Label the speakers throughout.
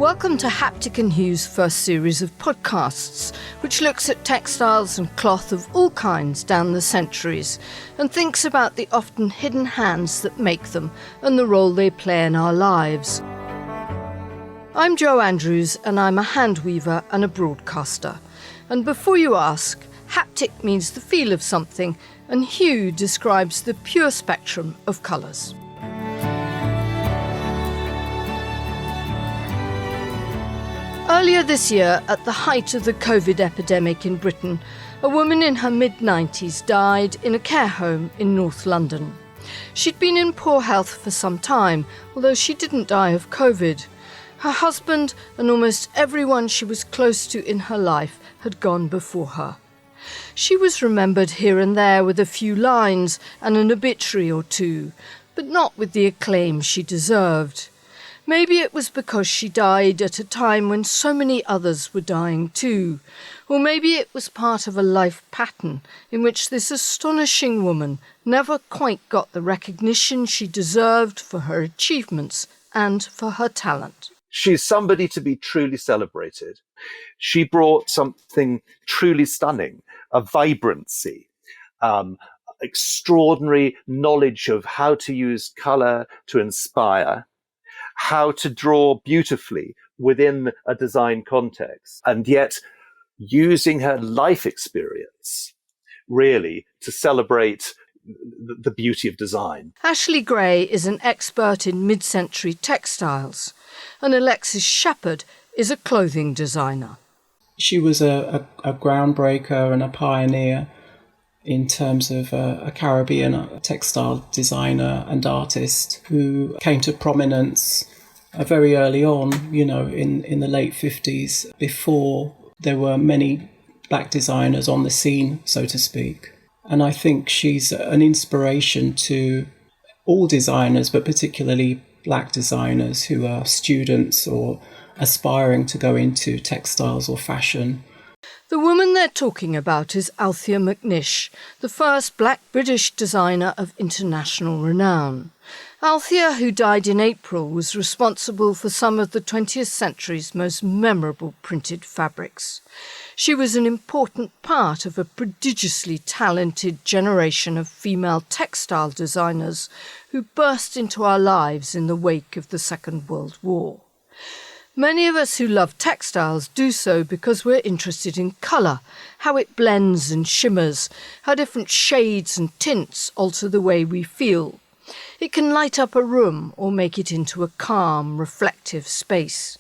Speaker 1: Welcome to Haptic and Hugh's first series of podcasts, which looks at textiles and cloth of all kinds down the centuries and thinks about the often hidden hands that make them and the role they play in our lives. I'm Jo Andrews and I'm a hand weaver and a broadcaster. And before you ask, haptic means the feel of something and hue describes the pure spectrum of colours. Earlier this year, at the height of the COVID epidemic in Britain, a woman in her mid-90s died in a care home in North London. She'd been in poor health for some time, although she didn't die of COVID. Her husband and almost everyone she was close to in her life had gone before her. She was remembered here and there with a few lines and an obituary or two, but not with the acclaim she deserved. Maybe it was because she died at a time when so many others were dying too, or maybe it was part of a life pattern in which this astonishing woman never quite got the recognition she deserved for her achievements and for her talent.
Speaker 2: She's somebody to be truly celebrated. She brought something truly stunning, a vibrancy, extraordinary knowledge of how to use colour to inspire, how to draw beautifully within a design context, and yet using her life experience really to celebrate the beauty of design.
Speaker 1: Ashley Gray is an expert in mid-century textiles, and Alexis Shepherd is a clothing designer.
Speaker 3: She was a groundbreaker and a pioneer in terms of a Caribbean textile designer and artist who came to prominence very early on, in the late 50s, before there were many black designers on the scene, so to speak. And I think she's an inspiration to all designers, but particularly black designers who are students or aspiring to go into textiles or fashion.
Speaker 1: The woman they're talking about is Althea McNish, the first black British designer of international renown. Althea, who died in April, was responsible for some of the 20th century's most memorable printed fabrics. She was an important part of a prodigiously talented generation of female textile designers who burst into our lives in the wake of the Second World War. Many of us who love textiles do so because we're interested in colour, how it blends and shimmers, how different shades and tints alter the way we feel. It can light up a room or make it into a calm, reflective space.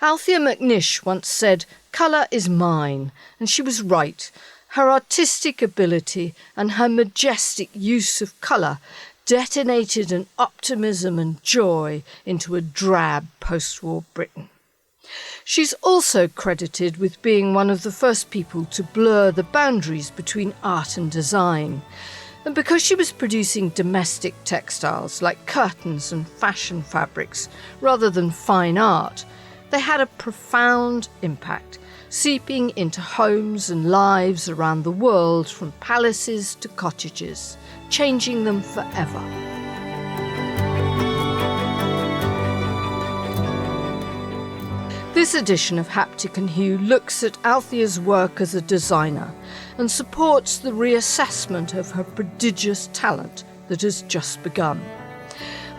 Speaker 1: Althea McNish once said, "Colour is mine," and she was right. Her artistic ability and her majestic use of colour detonated an optimism and joy into a drab post-war Britain. She's also credited with being one of the first people to blur the boundaries between art and design. And because she was producing domestic textiles like curtains and fashion fabrics rather than fine art, they had a profound impact, seeping into homes and lives around the world from palaces to cottages, changing them forever. This edition of Haptic and Hue looks at Althea's work as a designer and supports the reassessment of her prodigious talent that has just begun.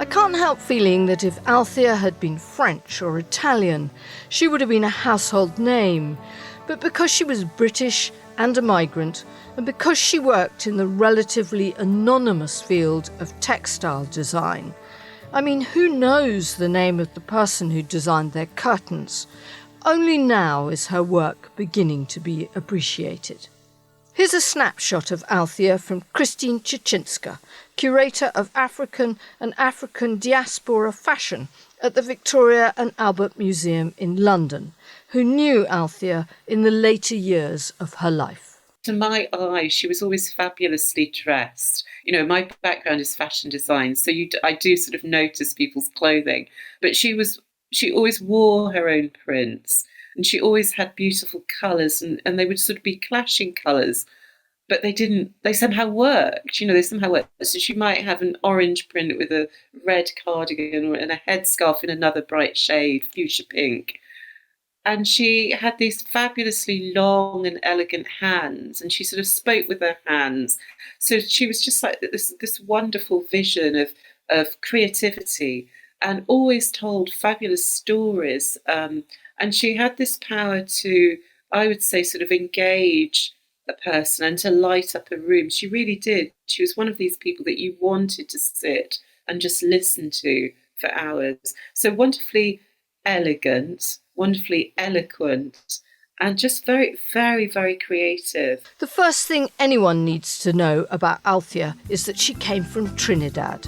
Speaker 1: I can't help feeling that if Althea had been French or Italian, she would have been a household name. But because she was British and a migrant, and because she worked in the relatively anonymous field of textile design, who knows the name of the person who designed their curtains? Only now is her work beginning to be appreciated. Here's a snapshot of Althea from Christine Czyczynska, curator of African and African diaspora fashion at the Victoria and Albert Museum in London, who knew Althea in the later years of her life.
Speaker 4: To my eye, she was always fabulously dressed. My background is fashion design, so I do sort of notice people's clothing. But she always wore her own prints, and she always had beautiful colours, and they would sort of be clashing colours. but they somehow worked, they somehow worked. So she might have an orange print with a red cardigan and a headscarf in another bright shade, fuchsia pink. And she had these fabulously long and elegant hands, and she sort of spoke with her hands. So she was just like this wonderful vision of creativity, and always told fabulous stories. And she had this power to, I would say, sort of engage a person and to light up a room. She really did. She was one of these people that you wanted to sit and just listen to for hours. So wonderfully elegant, wonderfully eloquent, and just very, very, very creative.
Speaker 1: The first thing anyone needs to know about Althea is that she came from Trinidad.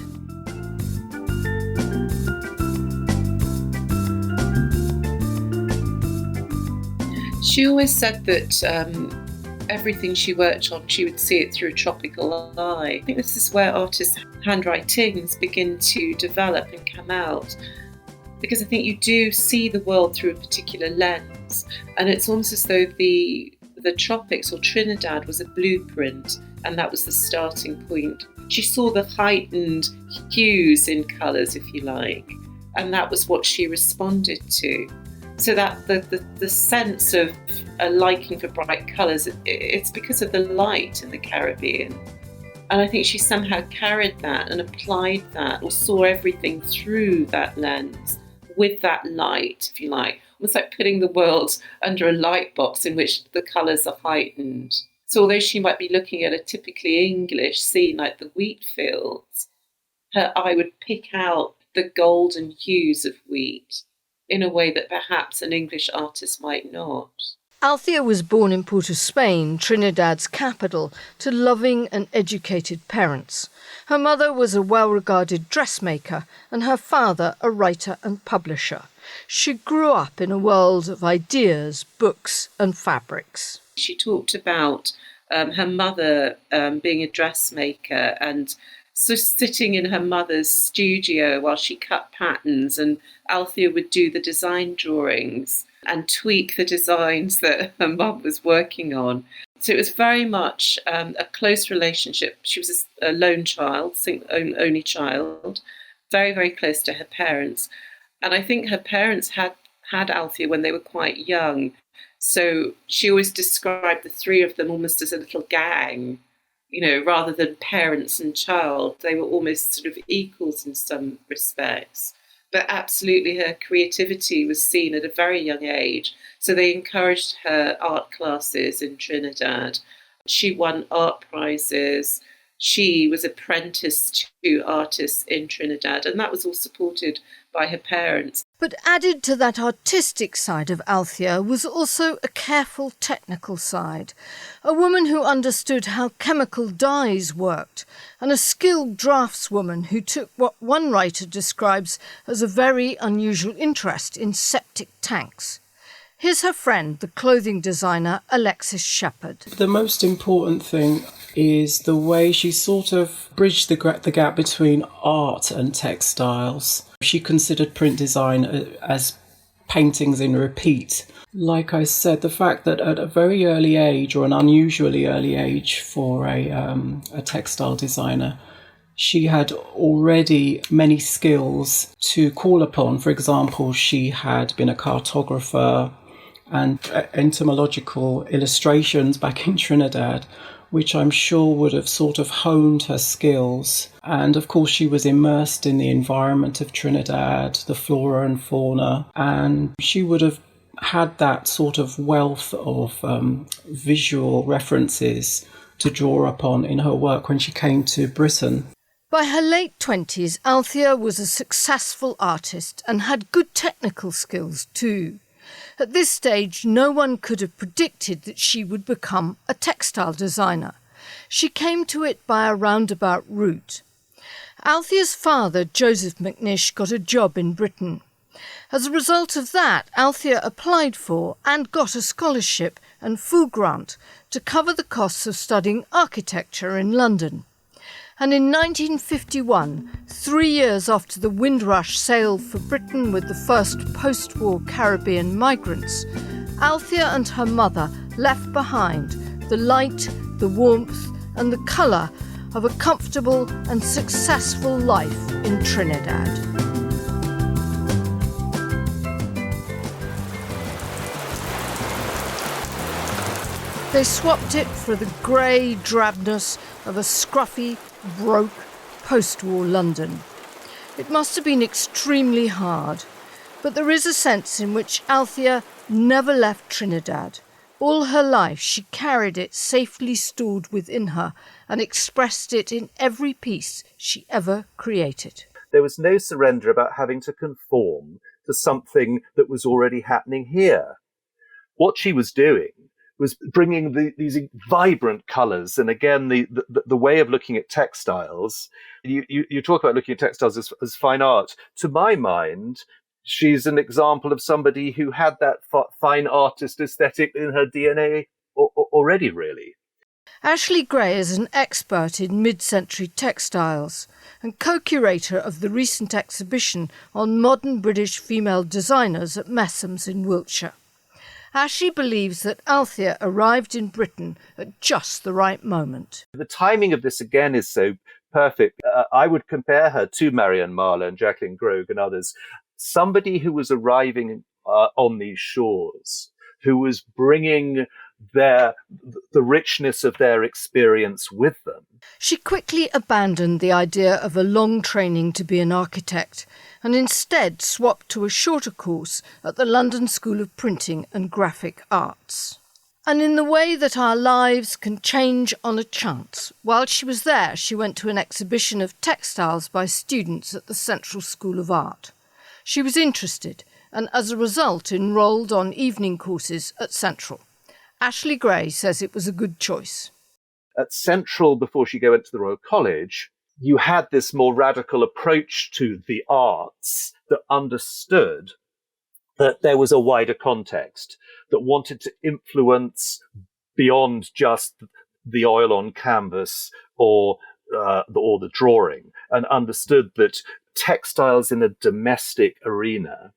Speaker 4: She always said that everything she worked on, she would see it through a tropical eye. I think this is where artists' handwritings begin to develop and come out, because I think you do see the world through a particular lens, and it's almost as though the tropics or Trinidad was a blueprint, and that was the starting point. She saw the heightened hues in colours, if you like, and that was what she responded to. So that the sense of a liking for bright colours, it's because of the light in the Caribbean. And I think she somehow carried that and applied that, or saw everything through that lens, with that light, if you like. Almost like putting the world under a light box in which the colours are heightened. So although she might be looking at a typically English scene like the wheat fields, her eye would pick out the golden hues of wheat in a way that perhaps an English artist might not.
Speaker 1: Althea was born in Port of Spain, Trinidad's capital, to loving and educated parents. Her mother was a well-regarded dressmaker and her father a writer and publisher. She grew up in a world of ideas, books and fabrics.
Speaker 4: She talked about her mother being a dressmaker and so sitting in her mother's studio while she cut patterns, and Althea would do the design drawings and tweak the designs that her mum was working on. So it was very much a close relationship. She was a lone child, only child, very, very close to her parents. And I think her parents had Althea when they were quite young. So she always described the three of them almost as a little gang, rather than parents and child. They were almost sort of equals in some respects. But absolutely her creativity was seen at a very young age. So they encouraged her art classes in Trinidad. She won art prizes. She was apprenticed to artists in Trinidad, and that was all supported by her parents.
Speaker 1: But added to that artistic side of Althea was also a careful technical side. A woman who understood how chemical dyes worked, and a skilled draftswoman who took what one writer describes as a very unusual interest in septic tanks. Here's her friend, the clothing designer Alexis Shepherd.
Speaker 3: The most important thing is the way she sort of bridged the gap between art and textiles. She considered print design as paintings in repeat. Like I said, the fact that at a very early age, or an unusually early age for a textile designer, she had already many skills to call upon. For example, she had been a cartographer and entomological illustrations back in Trinidad, which I'm sure would have sort of honed her skills. And of course, she was immersed in the environment of Trinidad, the flora and fauna, and she would have had that sort of wealth of visual references to draw upon in her work when she came to Britain.
Speaker 1: By her late 20s, Althea was a successful artist and had good technical skills too. At this stage, no one could have predicted that she would become a textile designer. She came to it by a roundabout route. Althea's father, Joseph McNish, got a job in Britain. As a result of that, Althea applied for and got a scholarship and full grant to cover the costs of studying architecture in London. And in 1951, 3 years after the Windrush sailed for Britain with the first post-war Caribbean migrants, Althea and her mother left behind the light, the the warmth and the colour of a comfortable and successful life in Trinidad. They swapped it for the grey drabness of a scruffy, broke, post-war London. It must have been extremely hard, but there is a sense in which Althea never left Trinidad. All her life she carried it safely stored within her and expressed it in every piece she ever created.
Speaker 2: There was no surrender about having to conform to something that was already happening here. What she was doing was bringing these vibrant colours, and again, the way of looking at textiles. You talk about looking at textiles as fine art. To my mind, she's an example of somebody who had that fine artist aesthetic in her DNA already, really.
Speaker 1: Ashley Gray is an expert in mid-century textiles and co-curator of the recent exhibition on modern British female designers at Messham's in Wiltshire. Ashley believes that Althea arrived in Britain at just the right moment.
Speaker 2: The timing of this, again, is so perfect. I would compare her to Marianne Marlowe and Jacqueline Grogue and others. Somebody who was arriving on these shores, who was bringing the richness of their experience with them.
Speaker 1: She quickly abandoned the idea of a long training to be an architect and instead swapped to a shorter course at the London School of Printing and Graphic Arts. And in the way that our lives can change on a chance, while she was there, she went to an exhibition of textiles by students at the Central School of Art. She was interested and, as a result, enrolled on evening courses at Central. Ashley Gray says it was a good choice.
Speaker 2: At Central, before she went to the Royal College, you had this more radical approach to the arts that understood that there was a wider context, that wanted to influence beyond just the oil on canvas or the drawing, and understood that textiles in a domestic arena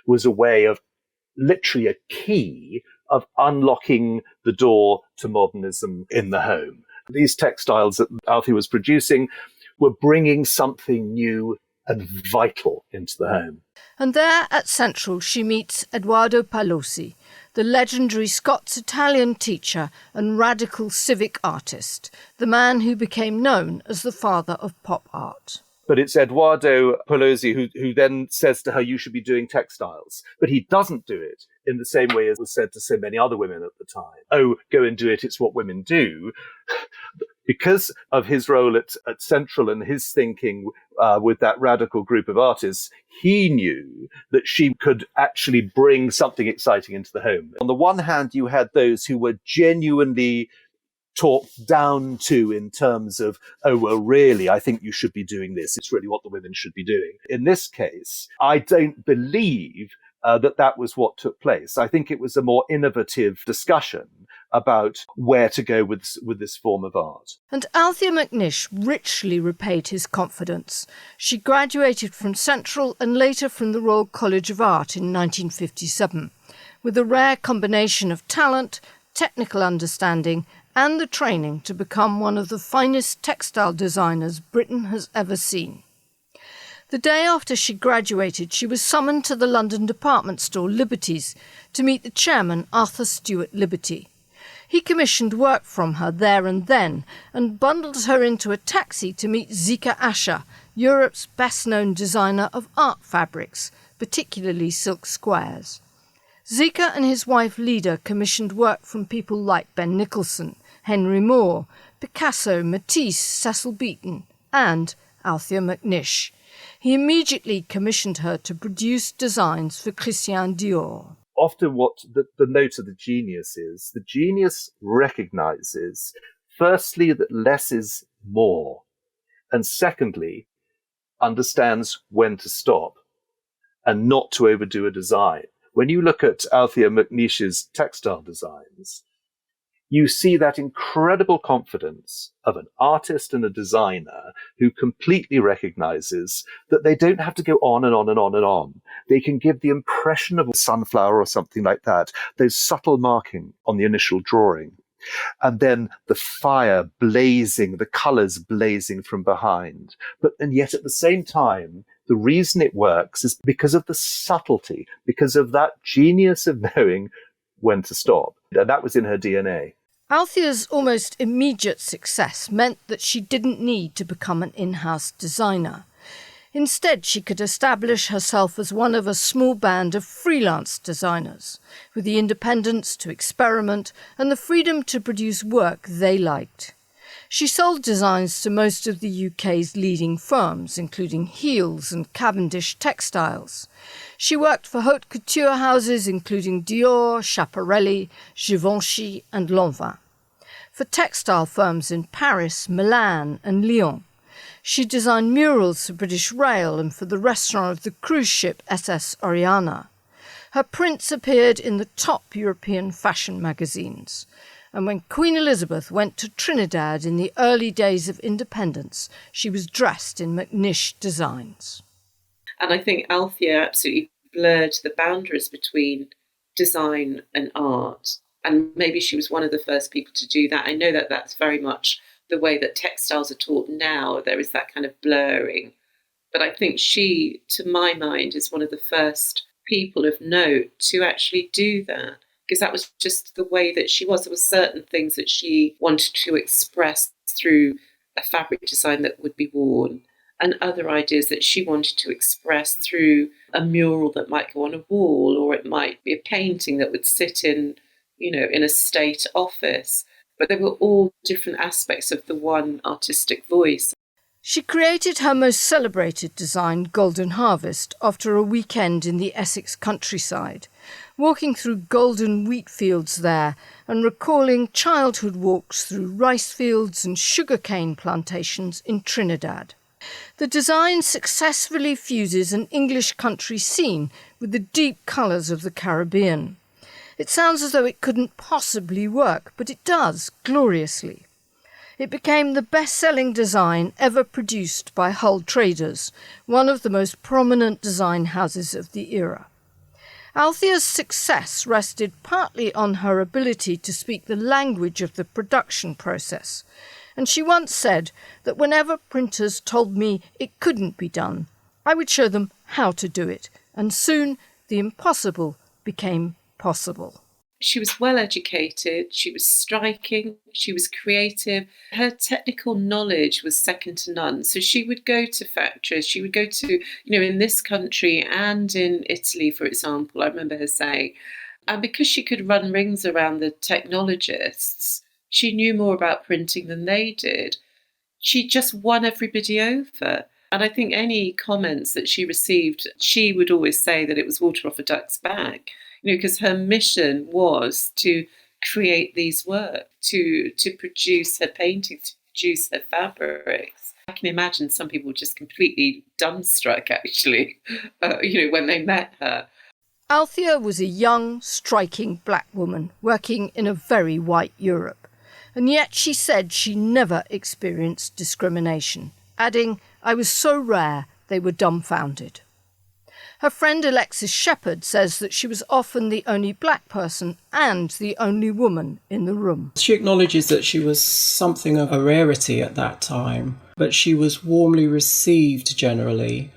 Speaker 2: was a way of literally a key of unlocking the door to modernism in the home. These textiles that Althea was producing were bringing something new and vital into the home.
Speaker 1: And there at Central she meets Edoardo Pallosi, the legendary Scots-Italian teacher and radical civic artist, the man who became known as the father of pop art.
Speaker 2: But it's Edoardo Pallosi who then says to her, you should be doing textiles. But he doesn't do it in the same way as was said to so many other women at the time. Oh, go and do it, it's what women do. Because of his role at Central and his thinking with that radical group of artists, he knew that she could actually bring something exciting into the home. On the one hand, you had those who were genuinely talked down to in terms of, oh, well, really, I think you should be doing this. It's really what the women should be doing. In this case, I don't believe that was what took place. I think it was a more innovative discussion about where to go with this form of art.
Speaker 1: And Althea McNish richly repaid his confidence. She graduated from Central and later from the Royal College of Art in 1957, with a rare combination of talent, technical understanding, and the training to become one of the finest textile designers Britain has ever seen. The day after she graduated, she was summoned to the London department store Liberty's to meet the chairman, Arthur Stewart Liberty. He commissioned work from her there and then and bundled her into a taxi to meet Zika Asher, Europe's best-known designer of art fabrics, particularly silk squares. Zika and his wife Leda commissioned work from people like Ben Nicholson, Henry Moore, Picasso, Matisse, Cecil Beaton, and Althea McNish. He immediately commissioned her to produce designs for Christian Dior.
Speaker 2: Often what the note of the genius recognizes, firstly, that less is more, and secondly, understands when to stop and not to overdo a design. When you look at Althea McNish's textile designs, you see that incredible confidence of an artist and a designer who completely recognizes that they don't have to go on and on and on and on. They can give the impression of a sunflower or something like that, those subtle marking on the initial drawing. And then the fire blazing, the colours blazing from behind. And yet at the same time, the reason it works is because of the subtlety, because of that genius of knowing when to stop. And that was in her DNA.
Speaker 1: Althea's almost immediate success meant that she didn't need to become an in-house designer. Instead, she could establish herself as one of a small band of freelance designers, with the independence to experiment and the freedom to produce work they liked. She sold designs to most of the UK's leading firms, including Heels and Cavendish Textiles. She worked for haute couture houses including Dior, Schiaparelli, Givenchy and Lanvin. For textile firms in Paris, Milan and Lyon. She designed murals for British Rail and for the restaurant of the cruise ship SS Oriana. Her prints appeared in the top European fashion magazines. And when Queen Elizabeth went to Trinidad in the early days of independence, she was dressed in McNish designs.
Speaker 4: And I think Althea absolutely blurred the boundaries between design and art. And maybe she was one of the first people to do that. I know that that's very much the way that textiles are taught now. There is that kind of blurring. But I think she, to my mind, is one of the first people of note to actually do that. Because that was just the way that she was. There were certain things that she wanted to express through a fabric design that would be worn, and other ideas that she wanted to express through a mural that might go on a wall, or it might be a painting that would sit in, in a state office. But they were all different aspects of the one artistic voice.
Speaker 1: She created her most celebrated design, Golden Harvest, after a weekend in the Essex countryside, walking through golden wheat fields there and recalling childhood walks through rice fields and sugarcane plantations in Trinidad. The design successfully fuses an English country scene with the deep colours of the Caribbean. It sounds as though it couldn't possibly work, but it does, gloriously. It became the best-selling design ever produced by Hull Traders, one of the most prominent design houses of the era. Althea's success rested partly on her ability to speak the language of the production process, and she once said that whenever printers told me it couldn't be done, I would show them how to do it, and soon the impossible became possible.
Speaker 4: She was well educated, she was striking, she was creative. Her technical knowledge was second to none. So she would go to factories, she would go to, in this country and in Italy, for example, I remember her saying, and because she could run rings around the technologists, she knew more about printing than they did. She just won everybody over. And I think any comments that she received, she would always say that it was water off a duck's back. Because her mission was to create these work, to produce her paintings, to produce her fabrics. I can imagine some people were just completely dumbstruck, actually, when they met her.
Speaker 1: Althea was a young, striking black woman working in a very white Europe, and yet she said she never experienced discrimination, adding, "I was so rare they were dumbfounded." Her friend Alexis Shepherd says that she was often the only black person and the only woman in the room.
Speaker 3: She acknowledges that she was something of a rarity at that time, but she was warmly received generally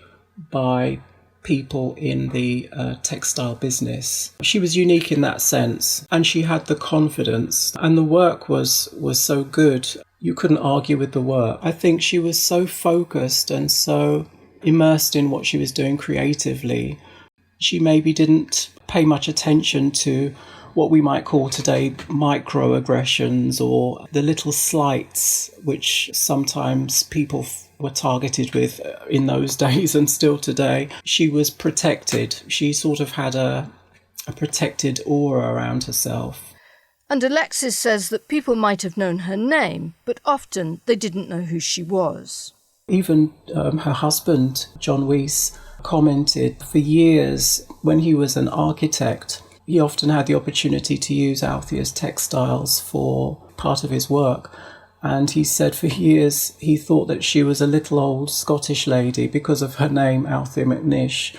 Speaker 3: by people in the textile business. She was unique in that sense, and she had the confidence, and the work was so good. You couldn't argue with the work. I think she was so focused and so immersed in what she was doing creatively. She maybe didn't pay much attention to what we might call today microaggressions, or the little slights which sometimes people were targeted with in those days and still today. She was protected. She sort of had a protected aura around herself.
Speaker 1: And Alexis says that people might have known her name, but often they didn't know who she was.
Speaker 3: Even her husband, John Weiss, commented for years when he was an architect, he often had the opportunity to use Althea's textiles for part of his work. And he said for years he thought that she was a little old Scottish lady because of her name, Althea McNish.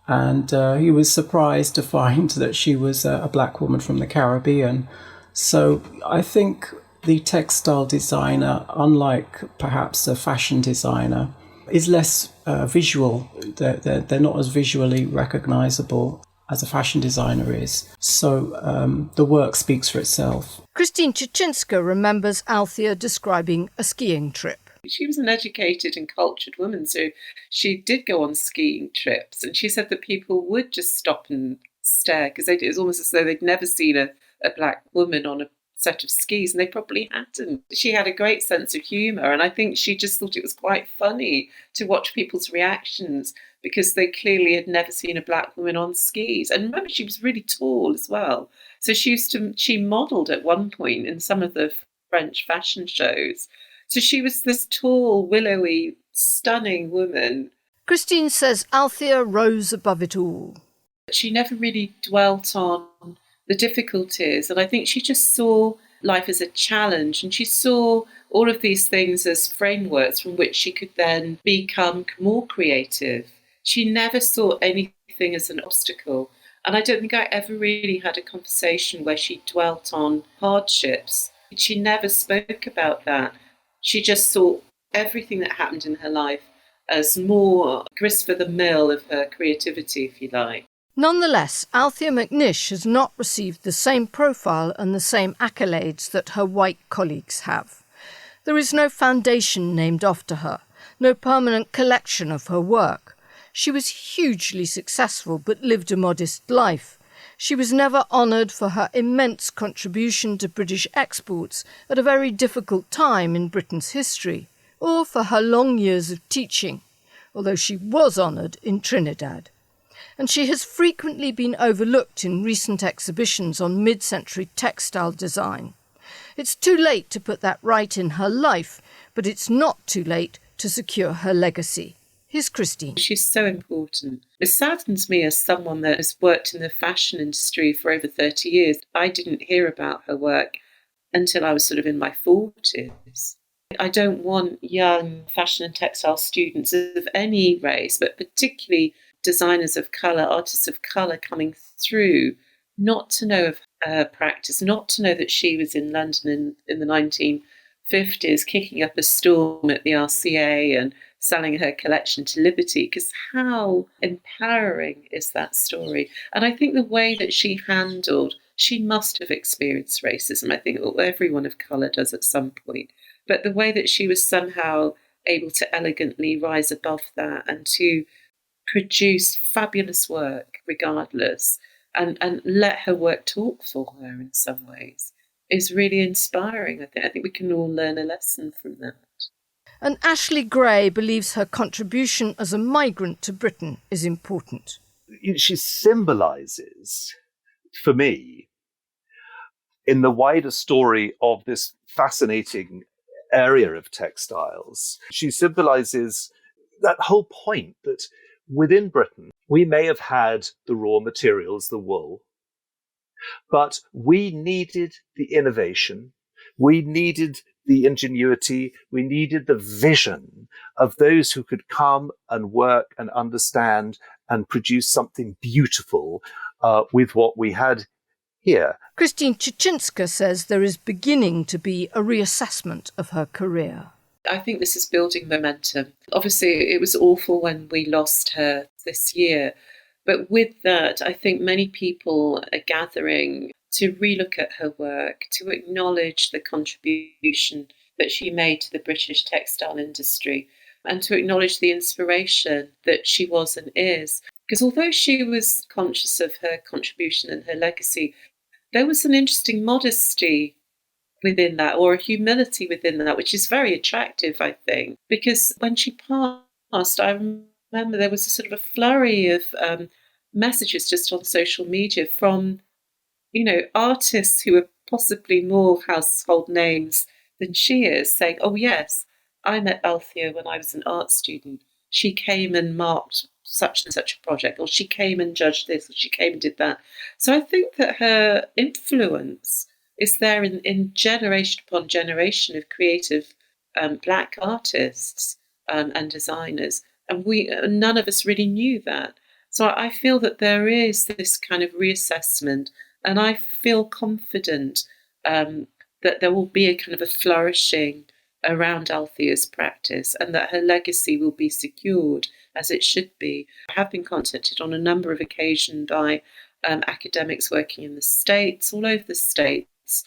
Speaker 3: And he was surprised to find that she was a black woman from the Caribbean. So I think the textile designer, unlike perhaps a fashion designer, is less visual. They're not as visually recognizable as a fashion designer is. So the work speaks for itself.
Speaker 1: Christine Chichinska remembers Althea describing a skiing trip.
Speaker 4: She was an educated and cultured woman, so she did go on skiing trips. And she said that people would just stop and stare because it was almost as though they'd never seen a black woman on a set of skis, and they probably hadn't. She had a great sense of humour, and I think she just thought it was quite funny to watch people's reactions because they clearly had never seen a black woman on skis. And remember, she was really tall as well. So she modelled at one point in some of the French fashion shows. So she was this tall, willowy, stunning woman.
Speaker 1: Christine says Althea rose above it all.
Speaker 4: She never really dwelt on the difficulties, and I think she just saw life as a challenge, and she saw all of these things as frameworks from which she could then become more creative. She never saw anything as an obstacle, and I don't think I ever really had a conversation where she dwelt on hardships. She never spoke about that. She just saw everything that happened in her life as more grist for the mill of her creativity, if you like.
Speaker 1: Nonetheless, Althea McNish has not received the same profile and the same accolades that her white colleagues have. There is no foundation named after her, no permanent collection of her work. She was hugely successful but lived a modest life. She was never honoured for her immense contribution to British exports at a very difficult time in Britain's history, or for her long years of teaching, although she was honoured in Trinidad. And she has frequently been overlooked in recent exhibitions on mid-century textile design. It's too late to put that right in her life, but it's not too late to secure her legacy. Here's Christine.
Speaker 4: She's so important. It saddens me as someone that has worked in the fashion industry for over 30 years. I didn't hear about her work until I was sort of in my 40s. I don't want young fashion and textile students of any race, but particularly designers of colour, artists of colour coming through, not to know of her practice, not to know that she was in London in the 1950s, kicking up a storm at the RCA and selling her collection to Liberty, because how empowering is that story? And I think the way that she must have experienced racism. I think everyone of colour does at some point. But the way that she was somehow able to elegantly rise above that and to produce fabulous work regardless and let her work talk for her in some ways is really inspiring. I think we can all learn a lesson from that.
Speaker 1: And Ashley Gray believes her contribution as a migrant to Britain is important.
Speaker 2: She symbolises, for me, in the wider story of this fascinating area of textiles, she symbolises that whole point that within Britain, we may have had the raw materials, the wool, but we needed the innovation, we needed the ingenuity, we needed the vision of those who could come and work and understand and produce something beautiful with what we had here.
Speaker 1: Christine Chichinska says there is beginning to be a reassessment of her career.
Speaker 4: I think this is building momentum. Obviously, it was awful when we lost her this year. But with that, I think many people are gathering to relook at her work, to acknowledge the contribution that she made to the British textile industry, and to acknowledge the inspiration that she was and is. Because although she was conscious of her contribution and her legacy, there was an interesting modesty within that, or a humility within that, which is very attractive, I think. Because when she passed, I remember there was a sort of a flurry of messages just on social media from, artists who are possibly more household names than she is, saying, oh yes, I met Althea when I was an art student. She came and marked such and such a project, or she came and judged this, or she came and did that. So I think that her influence is there in generation upon generation of creative Black artists and designers. And none of us really knew that. So I feel that there is this kind of reassessment, and I feel confident that there will be a kind of a flourishing around Althea's practice, and that her legacy will be secured as it should be. I have been contacted on a number of occasions by academics working in the States, all over the States,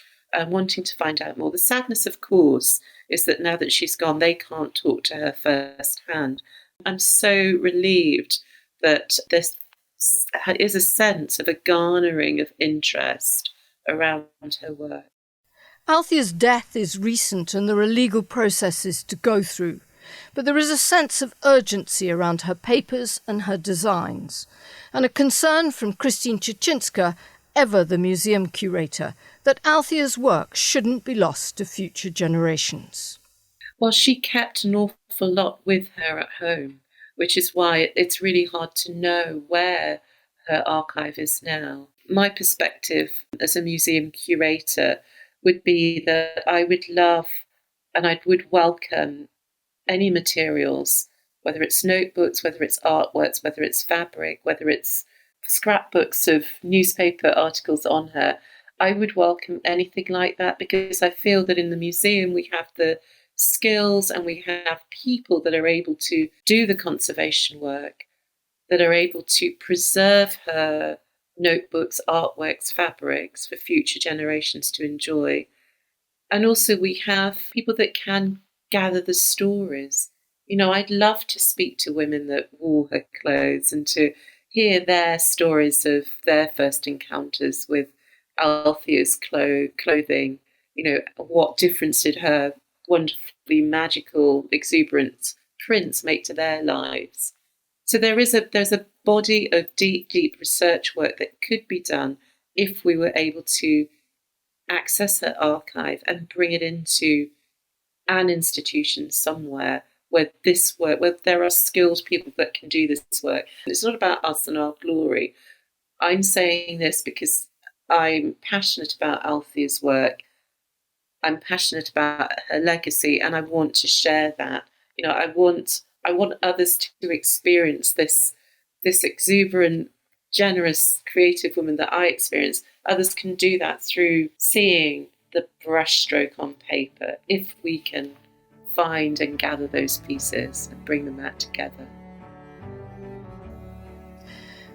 Speaker 4: wanting to find out more. The sadness, of course, is that now that she's gone, they can't talk to her firsthand. I'm so relieved that there is a sense of a garnering of interest around her work.
Speaker 1: Althea's death is recent and there are legal processes to go through, but there is a sense of urgency around her papers and her designs, and a concern from Christine Cieszynska, ever the museum curator, that Althea's work shouldn't be lost to future generations.
Speaker 4: Well, she kept an awful lot with her at home, which is why it's really hard to know where her archive is now. My perspective as a museum curator would be that I would love and I would welcome any materials, whether it's notebooks, whether it's artworks, whether it's fabric, whether it's scrapbooks of newspaper articles on her. I would welcome anything like that, because I feel that in the museum we have the skills and we have people that are able to do the conservation work, that are able to preserve her notebooks, artworks, fabrics for future generations to enjoy. And also we have people that can gather the stories. You know, I'd love to speak to women that wore her clothes and to hear their stories of their first encounters with Althea's clothing. You know, what difference did her wonderfully magical, exuberant prints make to their lives? So there's a body of deep research work that could be done if we were able to access her archive and bring it into an institution somewhere where this work, where there are skilled people that can do this work. It's not about us and our glory. I'm saying this because I'm passionate about Althea's work. I'm passionate about her legacy, and I want to share that. You know, I want others to experience this exuberant, generous, creative woman that I experience. Others can do that through seeing the brushstroke on paper, if we can find and gather those pieces and bring them back together.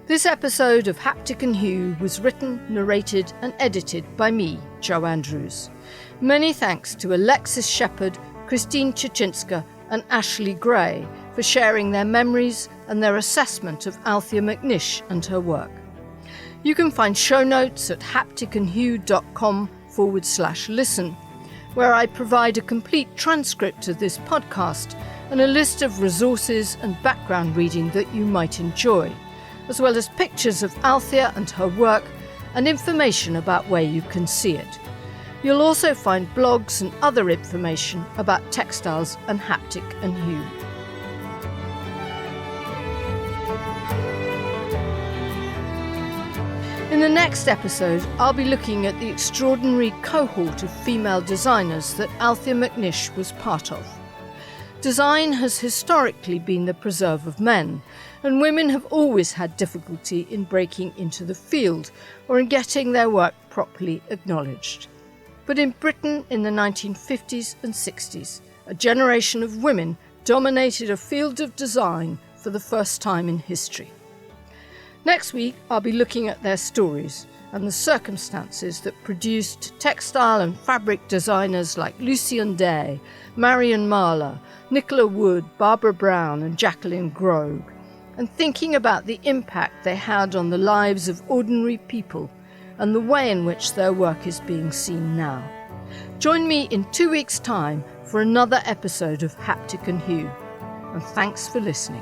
Speaker 1: This episode of Haptic and Hue was written, narrated and edited by me, Jo Andrews. Many thanks to Alexis Shepherd, Christine Cieszynska and Ashley Gray for sharing their memories and their assessment of Althea McNish and her work. You can find show notes at hapticandhue.com/listen, where I provide a complete transcript of this podcast and a list of resources and background reading that you might enjoy, as well as pictures of Althea and her work and information about where you can see it. You'll also find blogs and other information about textiles and Haptic and Hue. In the next episode, I'll be looking at the extraordinary cohort of female designers that Althea McNish was part of. Design has historically been the preserve of men, and women have always had difficulty in breaking into the field or in getting their work properly acknowledged. But in Britain in the 1950s and 60s, a generation of women dominated a field of design for the first time in history. Next week, I'll be looking at their stories and the circumstances that produced textile and fabric designers like Lucian Day, Marion Marler, Nicola Wood, Barbara Brown and Jacqueline Grogue, and thinking about the impact they had on the lives of ordinary people and the way in which their work is being seen now. Join me in 2 weeks' time for another episode of Haptic and Hue, and thanks for listening.